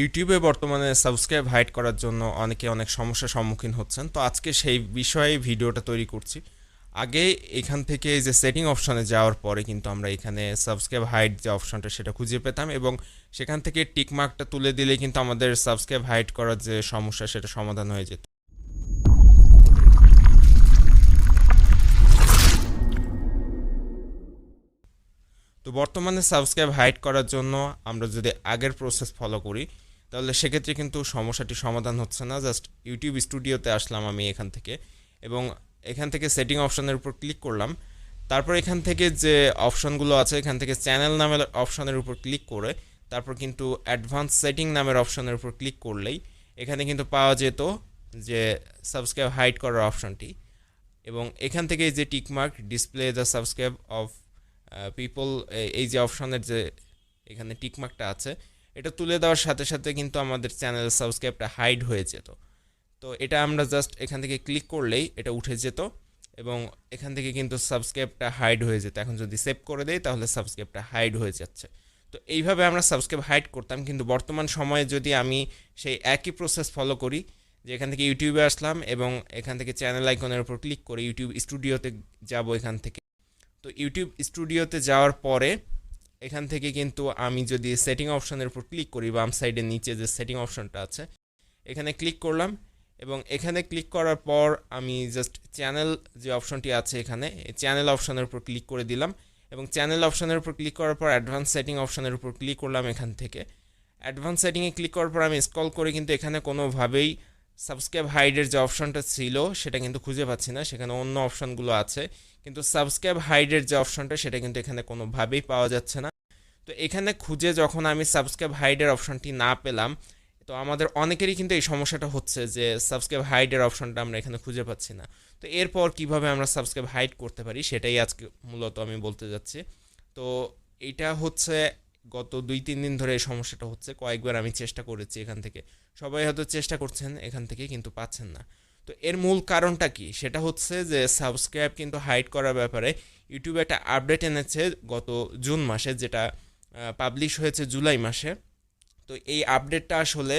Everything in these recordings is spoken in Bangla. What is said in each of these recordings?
ইউটিউবে বর্তমানে সাবস্ক্রাইব হাইড করার জন্য অনেকে অনেক সমস্যার সম্মুখীন হচ্ছেন। তো আজকে সেই বিষয়ে ভিডিওটা তৈরি করছি। আগে এখান থেকে এই যে সেটিং অপশনে যাওয়ার পরে কিন্তু আমরা এখানে সাবস্ক্রাইব হাইড যে অপশনটা সেটা খুঁজে পেতাম এবং সেখান থেকে টিক মার্কটা তুলে দিলে কিন্তু আমাদের সাবস্ক্রাইব হাইড করার যে সমস্যা সেটা সমাধান হয়ে যেত। তো বর্তমানে সাবস্ক্রাইব হাইড করার জন্য আমরা যদি আগের প্রসেস ফলো করি তাহলে সেক্ষেত্রে কিন্তু সমস্যাটি সমাধান হচ্ছে না। জাস্ট ইউটিউব স্টুডিওতে আসলাম আমি এখান থেকে এবং এখান থেকে সেটিং অপশনের উপর ক্লিক করলাম। তারপর এখান থেকে যে অপশনগুলো আছে এখান থেকে চ্যানেল নামের অপশনের উপর ক্লিক করে তারপর কিন্তু অ্যাডভান্স সেটিং নামের অপশনের উপর ক্লিক করলেই এখানে কিন্তু পাওয়া যেত যে সাবস্ক্রাইব হাইড করার অপশনটি এবং এখান থেকে যে tick mark display the subscribe of people, এই যে অপশনের যে এখানে টিকমার্কটা আছে এটা তুলে দেওয়ার সাথে সাথে কিন্তু আমাদের চ্যানেল সাবস্ক্রাইবটা হাইড হয়ে যেত। তো এটা আমরা জাস্ট এখান থেকে ক্লিক করলেই এটা উঠে যেত এবং এখান থেকে কিন্তু সাবস্ক্রাইবটা হাইড হয়ে যেত। এখন যদি সেভ করে দেই তাহলে সাবস্ক্রাইবটা হাইড হয়ে যাচ্ছে। তো এইভাবে আমরা সাবস্ক্রাইব হাইড করতাম, কিন্তু বর্তমান সময়ে যদি আমি সেই একই প্রসেস ফলো করি যে এখান থেকে ইউটিউবে আসলাম এবং এখান থেকে চ্যানেল আইকনের উপর ক্লিক করে ইউটিউব স্টুডিওতে যাব। এখান থেকে তো ইউটিউব স্টুডিওতে যাওয়ার পরে এখান থেকে কিন্তু আমি যদি সেটিং অপশনের উপর ক্লিক করি, বাম সাইডের নিচে যে সেটিং অপশনটা আছে এখানে ক্লিক করলাম এবং এখানে ক্লিক করার পর আমি জাস্ট চ্যানেল যে অপশনটি আছে এখানে চ্যানেল অপশনের উপর ক্লিক করে দিলাম এবং চ্যানেল অপশনের উপর ক্লিক করার পর অ্যাডভান্স সেটিং অপশনের উপর ক্লিক করলাম। এখান থেকে অ্যাডভান্স সেটিংয়ে ক্লিক করার পর আমি স্ক্রল করে কিন্তু এখানে কোনোভাবেই সাবস্ক্রাইব হাইডের যে অপশনটা ছিল সেটা কিন্তু খুঁজে পাচ্ছি না। সেখানে অন্য অপশনগুলো আছে কিন্তু সাবস্ক্রাইব হাইডের যে অপশনটা সেটা কিন্তু এখানে কোনোভাবেই পাওয়া যাচ্ছে না। তো এখানে খুঁজে যখন আমি সাবস্ক্রাইব হাইডের অপশনটি না পেলাম, তো আমাদের অনেকেরই কিন্তু এই সমস্যাটা হচ্ছে যে সাবস্ক্রাইব হাইডের অপশনটা আমরা এখানে খুঁজে পাচ্ছি না। তো এরপর কিভাবে আমরা সাবস্ক্রাইব হাইড করতে পারি সেটাই আজকে মূলত আমি বলতে যাচ্ছি। তো এইটা হচ্ছে গত 2-3 দিন ধরে এই সমস্যাটা হচ্ছে। কয়েকবার আমি চেষ্টা করেছি এখান থেকে, সবাই হয়তো চেষ্টা করছেন এখান থেকে কিন্তু পাচ্ছেন না। তো এর মূল কারণটা কি? সেটা হচ্ছে যে সাবস্ক্রাইব কিন্তু হাইড করার ব্যাপারে ইউটিউবে একটা আপডেট এনেছে গত জুন মাসে, যেটা পাবলিশ হয়েছে জুলাই মাসে। তো এই আপডেটটা আসলে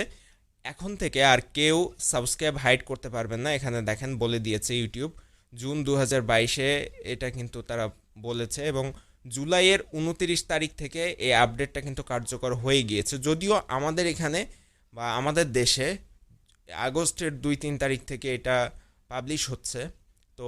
এখন থেকে আর কেউ সাবস্ক্রাইব হাইড করতে পারবেন না। এখানে দেখেন বলে দিয়েছে ইউটিউব জুন 2022-এ এটা কিন্তু তারা বলেছে এবং জুলাইয়ের 29 তারিখ থেকে এই আপডেটটা কিন্তু কার্যকর হয়ে গিয়েছে। যদিও আমাদের এখানে বা আমাদের দেশে আগস্টের 2-3 তারিখ থেকে এটা পাবলিশ হচ্ছে। তো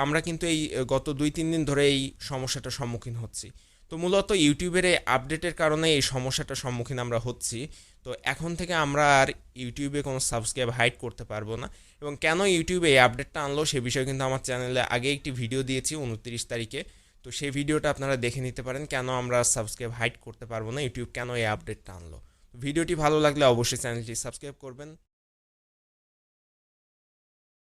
আমরা কিন্তু এই গত 2-3 দিন ধরে এই সমস্যাটার সম্মুখীন হচ্ছি। তো মূলত ইউটিউবের এই আপডেটের কারণে এই সমস্যাটার সম্মুখীন আমরা হচ্ছি। তো এখন থেকে আমরা আর ইউটিউবে কোনো সাবস্ক্রাইব হাইড করতে পারবো না। এবং কেন ইউটিউবে এই আপডেটটা আনলো সে বিষয়ে কিন্তু আমার চ্যানেলে আগে একটি ভিডিও দিয়েছি 29 তারিখে। তো সেই ভিডিওটা আপনারা দেখে নিতে পারেন, কেন আমরা সাবস্ক্রাইব হাইড করতে পারবো না, ইউটিউব কেন এই আপডেটটা আনলো। ভিডিওটি ভালো লাগলে অবশ্যই চ্যানেলটি সাবস্ক্রাইব করবেন।